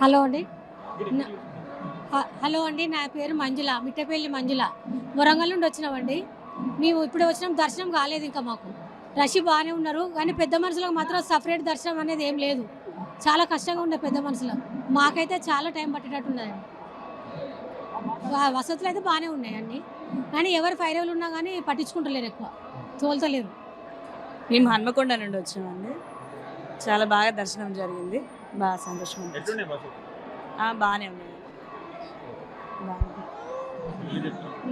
Hello అండి. నా- hello అండి, నా పేరు మంజుల, మిట్టపల్లి మంజుల. వరంగల్ నుండి వచ్చినామండి. మేము ఇప్పుడు వచ్చినాం, దర్శనం కాలేదు ఇంకా మాకు. రష్ బాగానే ఉన్నారు, కానీ పెద్ద మనుషులకు మాత్రం సపరేట్ దర్శనం అనేది ఏం లేదు. చాలా కష్టంగా ఉండే పెద్ద మనుషులకు. మాకైతే చాలా టైం పట్టేటట్టు ఉన్నదండి. వసతులు అయితే బాగానే ఉన్నాయండి, కానీ ఎవరు ఫైరవులు ఉన్నా కానీ పట్టించుకుంటలేరు, ఎక్కువ తోలుతలేరు. మేము హన్మకొండ నుండి వచ్చామండి. చాలా బాగా దర్శనం జరిగింది, బాగా సంతోషం అనిపించింది. బాగానే ఉన్నాయి.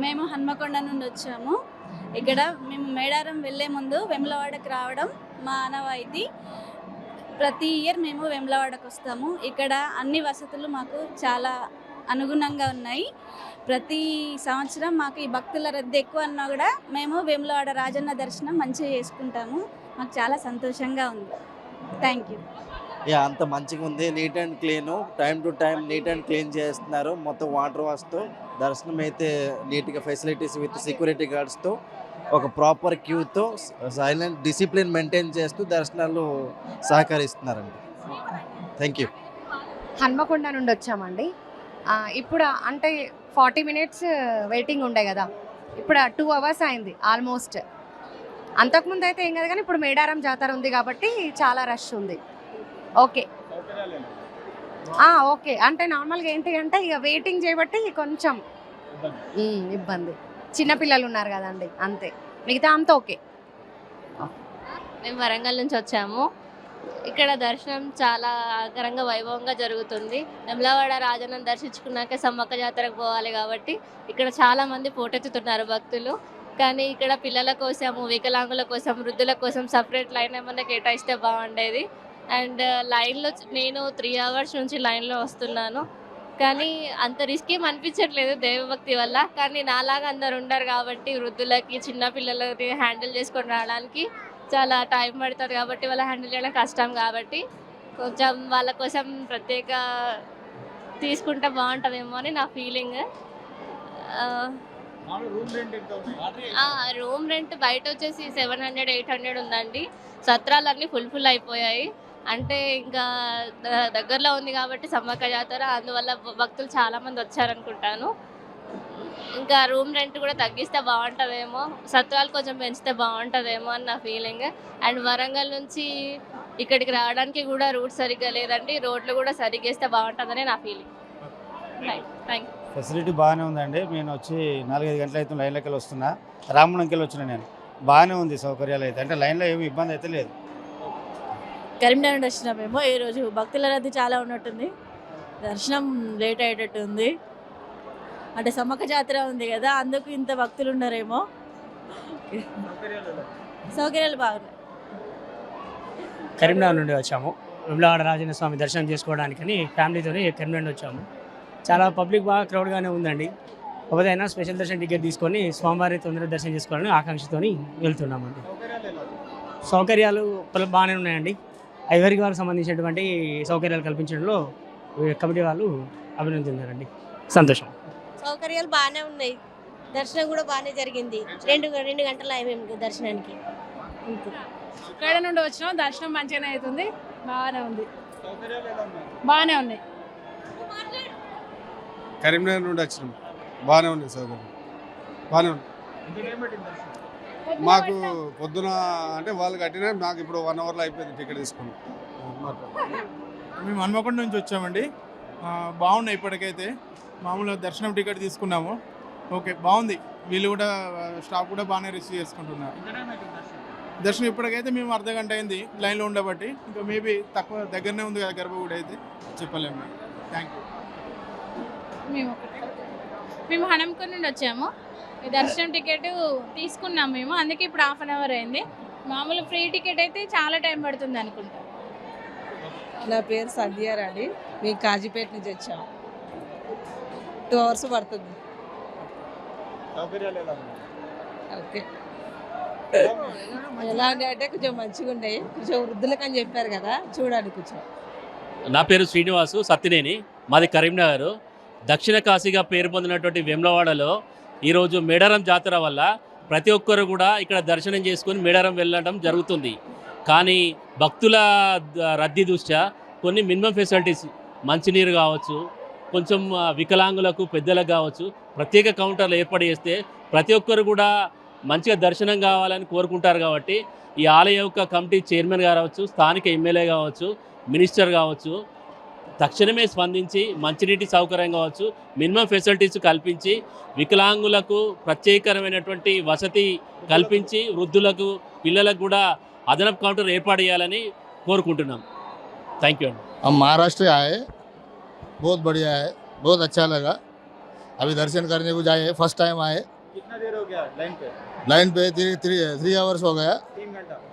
మేము హన్మకొండ నుండి వచ్చాము. ఇక్కడ మేము మేడారం వెళ్ళే ముందు వెమ్లవాడకు రావడం మా ఆనవాయితీ. ప్రతి ఇయర్ మేము వెమ్లవాడకు వస్తాము. ఇక్కడ అన్ని వసతులు మాకు చాలా అనుగుణంగా ఉన్నాయి. ప్రతి సంవత్సరం మాకు ఈ భక్తుల రద్దీ ఎక్కువ అన్నా కూడా మేము వేములవాడ రాజన్న దర్శనం మంచిగా చేసుకుంటాము. మాకు చాలా సంతోషంగా ఉంది. Thank you. అంత మంచిగా ఉంది, neat and clean, time to time neat and clean చేస్తున్నారు. మొత్తం వాటర్ వస్తూ దర్శనం అయితే నీట్గా ఫెసిలిటీస్ విత్ సెక్యూరిటీ గార్డ్స్తో ఒక ప్రాపర్ క్యూతో సైలెంట్ డిసిప్లిన్ మెయింటైన్ చేస్తూ దర్శనాలు సహకరిస్తున్నారండి. Thank you. హన్మకొండ నుండి వచ్చామండి. ఇప్పుడు అంటే 40 మినిట్స్ వెయిటింగ్ ఉండే కదా, ఇప్పుడు 2 అవర్స్ అయింది ఆల్మోస్ట్. అంతకుముందు అయితే ఏం కదా, కానీ ఇప్పుడు మేడారం జాతర ఉంది కాబట్టి చాలా రష్ ఉంది. ఓకే ఓకే, అంటే నార్మల్గా ఏంటి అంటే ఇక వెయిటింగ్ చేయబట్టి కొంచెం ఇబ్బంది. చిన్నపిల్లలు ఉన్నారు కదండి, అంతే. మిగతా అంతా ఓకే. మేము వరంగల్ నుంచి వచ్చాము. ఇక్కడ దర్శనం చాలా ఆగరంగ వైభవంగా జరుగుతుంది. వెమ్లవాడ రాజన్నను దర్శించుకున్నాక సమ్మక్క జాతరకు పోవాలి కాబట్టి ఇక్కడ చాలా మంది పోటెత్తుతున్నారు భక్తులు. కానీ ఇక్కడ పిల్లల కోసము, వికలాంగుల కోసం, వృద్ధుల కోసం సపరేట్ లైన్ ఏమన్నా కేటాయిస్తే బాగుండేది. అండ్ లైన్లో నేను 3 అవర్స్ నుంచి లైన్లో వస్తున్నాను, కానీ అంత రిస్క్ ఏం అనిపించట్లేదు దేవభక్తి వల్ల. కానీ నాలాగా అందరు ఉండరు కాబట్టి వృద్ధులకి, చిన్నపిల్లలకి హ్యాండిల్ చేసుకొని రావడానికి చాలా టైం పడుతుంది కాబట్టి వాళ్ళ హ్యాండిల్ చేయడం కష్టం కాబట్టి కొంచెం వాళ్ళ కోసం ప్రత్యేక తీసుకుంటే బాగుంటుందేమో అని నా ఫీలింగ్. రూమ్ రెంట్ బయట వచ్చేసి 700-800 ఉందండి. సత్రాలన్నీ ఫుల్ అయిపోయాయి. అంటే ఇంకా దగ్గరలో ఉంది కాబట్టి సమ్మక్క జాతర, అందువల్ల భక్తులు చాలామంది వచ్చారనుకుంటాను. ఇంకా రూమ్ రెంట్ కూడా తగ్గిస్తే బాగుంటుందేమో, సత్రాలు కొంచెం పెంచితే బాగుంటుందేమో అని నా ఫీలింగ్. అండ్ వరంగల్ నుంచి ఇక్కడికి రావడానికి కూడా రూట్ సరిగ్గా లేదండి, రోడ్లు కూడా సరిగ్గా వేస్తే బాగుంటుందని నా ఫీలింగ్. Thank you. ఫెసిలిటీ బాగానే ఉందండి. నేను వచ్చి 4-5 గంటల అయితే లైన్లోకి వెళ్ళి వస్తున్నా, రామగుండంకి వెళ్ళి వచ్చిన. నేను బాగానే ఉంది సౌకర్యాలు అయితే, అంటే లైన్లో ఏమి ఇబ్బంది అయితే లేదు. కరీంనగర్ నుండి వచ్చినా మేము. ఈరోజు భక్తుల రద్దీ చాలా ఉన్నట్టుంది, దర్శనం లేట్ అయ్యేటట్టు ఉంది. అంటే సమ్మక్క జాతర ఉంది కదా, అందుకు ఇంత భక్తులు ఉన్నారేమో. సౌకర్యాలు బాగున్నాయి. కరీంనగర్ నుండి వచ్చాము. వెమ్లవాడ రాజన్న స్వామి దర్శనం చేసుకోవడానికని ఫ్యామిలీతో కరీంనగర్ వచ్చాము. చాలా పబ్లిక్ బాగా క్రౌడ్గానే ఉందండి. కాకపోతే అయినా స్పెషల్ దర్శనం టికెట్ తీసుకొని స్వామివారి తొందరగా దర్శనం చేసుకోవాలని ఆకాంక్షతో వెళ్తున్నామండి. సౌకర్యాలు బాగానే ఉన్నాయండి. ఎవరికి వాళ్ళకి సంబంధించినటువంటి సౌకర్యాలు కల్పించడంలో కమిటీ వాళ్ళు అభినందించారండి. సంతోషం. సౌకర్యాలు బాగానే ఉన్నాయి, దర్శనం కూడా బాగానే జరిగింది. 2 గంటలు అయ్యాము దర్శనానికి. ఇక్కడ నుండి వచ్చినాం, దర్శనం మంచిగానే అవుతుంది, బాగానే ఉంది, బాగానే ఉన్నాయి. కరీంనగర్ నుండి వచ్చినాం, బాగానే ఉంది సౌకర్యం, బాగానే ఉంది. మాకు పొద్దున అంటే వాళ్ళు కట్టినా, నాకు ఇప్పుడు 1 అవర్లో అయిపోయింది టికెట్ తీసుకున్నాం. మేము హన్మకొండ నుంచి వచ్చామండి. బాగున్నాయి ఇప్పటికైతే. మామూలుగా దర్శనం టికెట్ తీసుకున్నాము, ఓకే బాగుంది. వీళ్ళు కూడా స్టాఫ్ కూడా బాగానే రిసీవ్ చేసుకుంటున్నారు. దర్శనం ఇప్పటికైతే మేము అర్ధ గంట అయింది లైన్లో ఉండబట్టి, ఇంకా మేబీ తక్కువ దగ్గరనే ఉంది కదా గర్భగుడి అయితే, చెప్పలేము. Thank you. మేము హన్మకొండ నుండి వచ్చాము. దర్శనం టికెట్ తీసుకున్నాం మేము, అందుకే ఇప్పుడు 1/2 అవర్ అయింది. మామూలు ఫ్రీ టికెట్ అయితే చాలా టైం పడుతుంది అనుకుంటా. నా పేరు సంధ్యారాణి, మేము కాజీపేట నుంచి వచ్చాము. 2 అవర్స్ పడుతుంది. ఓకే, ఎలా అంటే కొంచెం మంచిగా ఉన్నాయి, కొంచెం వృద్ధులకు అని చెప్పారు కదా, చూడండి కొంచెం. నా పేరు శ్రీనివాసు సత్తినేని, మాది కరీంనగర్. దక్షిణ కాశీగా పేరు పొందినటువంటి వేములవాడలో ఈరోజు మేడారం జాతర వల్ల ప్రతి ఒక్కరు కూడా ఇక్కడ దర్శనం చేసుకొని మేడారం వెళ్ళడం జరుగుతుంది. కానీ భక్తుల రద్దీ దృష్ట్యా కొన్ని మినిమం ఫెసిలిటీస్ మంచినీరు కావచ్చు, కొంచెం వికలాంగులకు పెద్దలకు కావచ్చు ప్రత్యేక కౌంటర్లు ఏర్పాటు చేస్తే ప్రతి ఒక్కరు కూడా మంచిగా దర్శనం కావాలని కోరుకుంటారు. కాబట్టి ఈ ఆలయ యొక్క కమిటీ చైర్మన్ కావచ్చు, స్థానిక ఎమ్మెల్యే కావచ్చు, మినిస్టర్ కావచ్చు తక్షణమే స్పందించి మంచినీటి సౌకర్యం కావచ్చు, మినిమం ఫెసిలిటీస్ కల్పించి వికలాంగులకు ప్రత్యేకమైనటువంటి వసతి కల్పించి వృద్ధులకు పిల్లలకు కూడా అదనపు కౌంటర్ ఏర్పాటు చేయాలని కోరుకుంటున్నాం. థ్యాంక్ యూ అండి. हम महाराष्ट्र आए, बहुत बढ़िया है, बहुत अच्छा लगा. अभी दर्शन करने को जाए, फर्स्ट टाइम आए. कितना देर हो गया लाइन पे 3 आवर्स हो गया,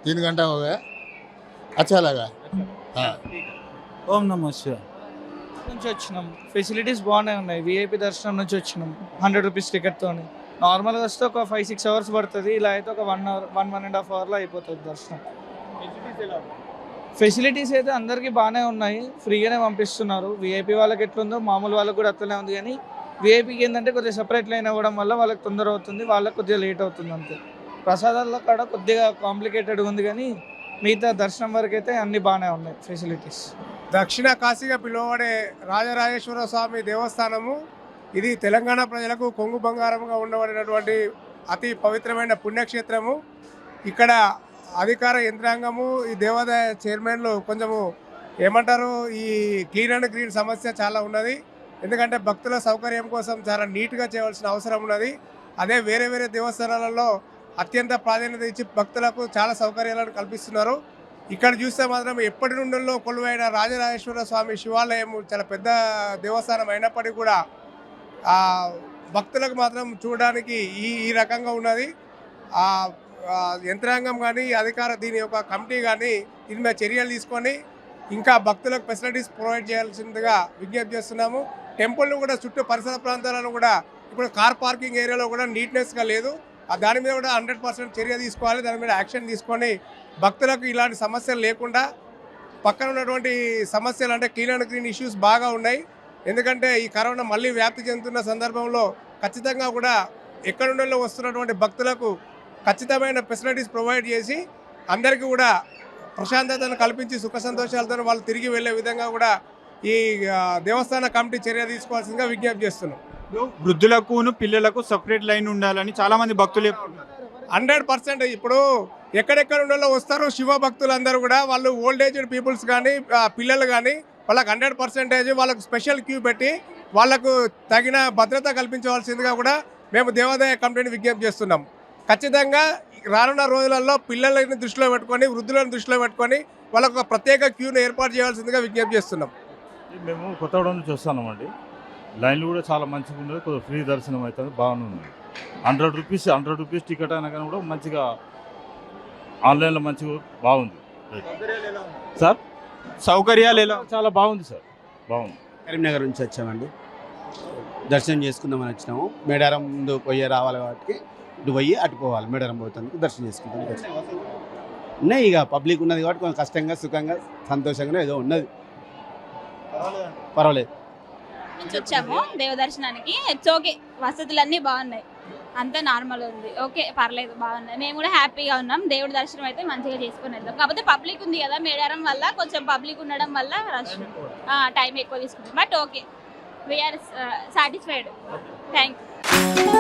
3 घंटा हो गया. अच्छा लगा. हाँ. ఓం నమః శివాయ నుంచి వచ్చినాం. ఫెసిలిటీస్ బాగానే ఉన్నాయి. విఐపి దర్శనం నుంచి వచ్చినాం 100 రూపీస్ టికెట్తో. నార్మల్గా వస్తే ఒక 5-6 అవర్స్ పడుతుంది. ఇలా అయితే ఒక 1.5 అవర్లో అయిపోతుంది దర్శనం. ఫెసిలిటీస్ అయితే అందరికీ బాగానే ఉన్నాయి. ఫ్రీగానే పంపిస్తున్నారు. విఐపి వాళ్ళకి ఎట్లుందో మామూలు వాళ్ళకి కూడా అట్లనే ఉంది. కానీ విఐపికి ఏంటంటే కొద్దిగా సపరేట్ లైన్ అవ్వడం వల్ల వాళ్ళకి తొందర అవుతుంది, వాళ్ళకి కొద్దిగా లేట్ అవుతుంది అంతే. ప్రసాదాల్లో కూడా కొద్దిగా కాంప్లికేటెడ్ ఉంది, కానీ మిగతా దర్శనం వరకు అయితే అన్నీ బాగానే ఉన్నాయి ఫెసిలిటీస్. దక్షిణ కాశీగా పిలువబడే రాజరాజేశ్వర స్వామి దేవస్థానము ఇది తెలంగాణ ప్రజలకు కొంగు బంగారంగా ఉండబడినటువంటి అతి పవిత్రమైన పుణ్యక్షేత్రము. ఇక్కడ అధికార యంత్రాంగము, ఈ దేవాదాయ చైర్మన్లు కొంచెము ఏమంటారు, ఈ క్లీన్ అండ్ గ్రీన్ సమస్య చాలా ఉన్నది. ఎందుకంటే భక్తుల సౌకర్యం కోసం చాలా నీట్గా చేయవలసిన అవసరం ఉన్నది. అదే వేరే వేరే దేవస్థానాలలో అత్యంత ప్రాధాన్యత ఇచ్చి భక్తులకు చాలా సౌకర్యాలను కల్పిస్తున్నారు. ఇక్కడ చూస్తే మాత్రం ఎప్పటి నుండో కొలువైన రాజరాజేశ్వర స్వామి శివాలయం చాలా పెద్ద దేవస్థానం అయినప్పటికీ కూడా భక్తులకు మాత్రం చూడడానికి ఈ రకంగా ఉన్నది. యంత్రాంగం కానీ దీని యొక్క కమిటీ కానీ దీని మీద చర్యలు తీసుకొని ఇంకా భక్తులకు ఫెసిలిటీస్ ప్రొవైడ్ చేయాల్సిందిగా విజ్ఞప్తి చేస్తున్నాము. టెంపుల్ను కూడా చుట్టూ పరిసర ప్రాంతాలను కూడా ఇప్పుడు కార్ పార్కింగ్ ఏరియాలో కూడా నీట్నెస్గా లేదు. దాని మీద కూడా 100% చర్య తీసుకోవాలి. దాని మీద యాక్షన్ తీసుకొని భక్తులకు ఇలాంటి సమస్యలు లేకుండా పక్కన ఉన్నటువంటి సమస్యలు అంటే క్లీన్ అండ్ గ్రీన్ ఇష్యూస్ బాగా ఉన్నాయి. ఎందుకంటే ఈ కరోనా మళ్ళీ వ్యాప్తి చెందుతున్న సందర్భంలో ఖచ్చితంగా కూడా ఎక్కడుండో వస్తున్నటువంటి భక్తులకు ఖచ్చితమైన ఫెసిలిటీస్ ప్రొవైడ్ చేసి అందరికీ కూడా ప్రశాంతతను కల్పించి సుఖ సంతోషాలతో వాళ్ళు తిరిగి వెళ్ళే విధంగా కూడా ఈ దేవస్థాన కమిటీ చర్య తీసుకోవాల్సిందిగా విజ్ఞప్తి చేస్తున్నాం. వృద్ధులకు పిల్లలకు సపరేట్ లైన్ ఉండాలని చాలా మంది భక్తులు 100% ఇప్పుడు ఎక్కడెక్కడ ఉండాలో వస్తారు శివ భక్తులు అందరూ కూడా. వాళ్ళు ఓల్డ్ ఏజ్డ్ పీపుల్స్ కానీ పిల్లలు కానీ వాళ్ళకి 100% వాళ్ళకు స్పెషల్ క్యూ పెట్టి వాళ్ళకు తగిన భద్రత కల్పించవలసిందిగా కూడా మేము దేవాదాయ కమిటీని విజ్ఞప్తి చేస్తున్నాం. ఖచ్చితంగా రానున్న రోజులలో పిల్లలని దృష్టిలో పెట్టుకొని వృద్ధులను దృష్టిలో పెట్టుకొని వాళ్ళకు ఒక ప్రత్యేక క్యూను ఏర్పాటు చేయాల్సిందిగా విజ్ఞప్తి చేస్తున్నాం. మేము కొత్తగూడెం నుంచి వస్తున్నామండి. లైన్లు కూడా చాలా మంచిగా ఉన్నది, కొద్దిగా ఫ్రీ దర్శనం అవుతుంది, బాగుంది. 100 రూపీస్ టికెట్ అయినా కానీ కూడా మంచిగా ఆన్లైన్లో మంచిగా బాగుంది సార్. సౌకర్యాలు ఎలా? చాలా బాగుంది సార్, బాగుంది. కరీంనగర్ నుంచి వచ్చామండి, దర్శనం చేసుకుందామని వచ్చినాము. మేడారం ముందు పోయి రావాలి కాబట్టి ఇటు పోయి అటు పోవాలి. మేడారం పోతానికి దర్శనం చేసుకుంటాం. ఉన్నాయి ఇక పబ్లిక్ ఉన్నది కాబట్టి కొంచెం కష్టంగా సుఖంగా సంతోషంగా ఏదో ఉన్నది, పర్వాలేదు. నుంచి వచ్చాము దేవదర్శనానికి. ఇట్స్ ఓకే, వసతులన్నీ బాగున్నాయి, అంతా నార్మల్ ఉంది, ఓకే పర్లేదు, బాగున్నాయి. మేము కూడా హ్యాపీగా ఉన్నాం. దేవుడి దర్శనం అయితే మంచిగా చేసుకుని వెళ్తాం. కాకపోతే పబ్లిక్ ఉంది కదా మేడారం వల్ల, కొంచెం పబ్లిక్ ఉండడం వల్ల రష్ టైం ఎక్కువ తీసుకుంటాం. But okay, we're satisfied. Thank you.